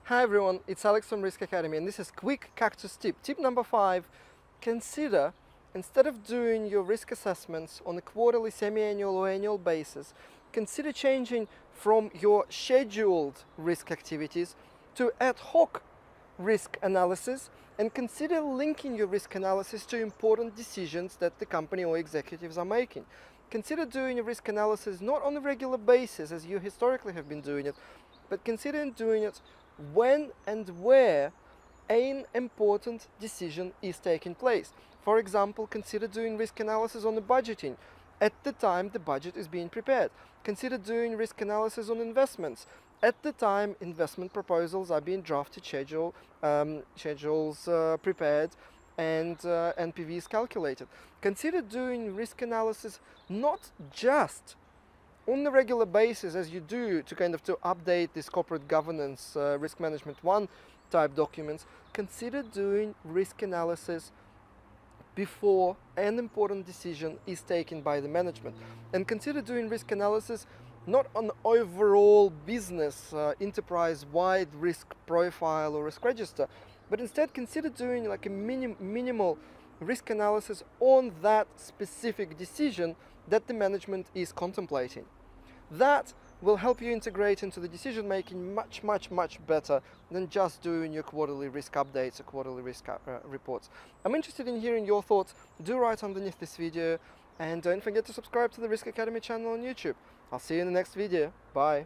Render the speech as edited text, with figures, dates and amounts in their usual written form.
Hi everyone, it's Alex from Risk Academy, and this is quick cactus tip. Tip number 5, consider, instead of doing your risk assessments on a quarterly, semi-annual or annual basis, consider changing from your scheduled risk activities to ad hoc risk analysis, and consider linking your risk analysis to important decisions that the company or executives are making. Consider doing a risk analysis not on a regular basis as you historically have been doing it, but consider doing it when and where an important decision is taking place. For example, consider doing risk analysis on the budgeting at the time the budget is being prepared. Consider doing risk analysis on investments at the time investment proposals are being drafted, schedules prepared, and NPVs calculated. Consider doing risk analysis not just on a regular basis as you do to update this corporate governance risk management 1 type documents. Consider doing risk analysis before an important decision is taken by the management, and consider doing risk analysis not on overall business enterprise-wide risk profile or risk register, but instead consider doing like a minimal risk analysis on that specific decision that the management is contemplating. That will help you integrate into the decision making much better than just doing your quarterly risk updates or quarterly risk reports. I'm interested in hearing your thoughts. Do write underneath this video, and don't forget to subscribe to the Risk Academy channel on YouTube. I'll see you in the next video. Bye.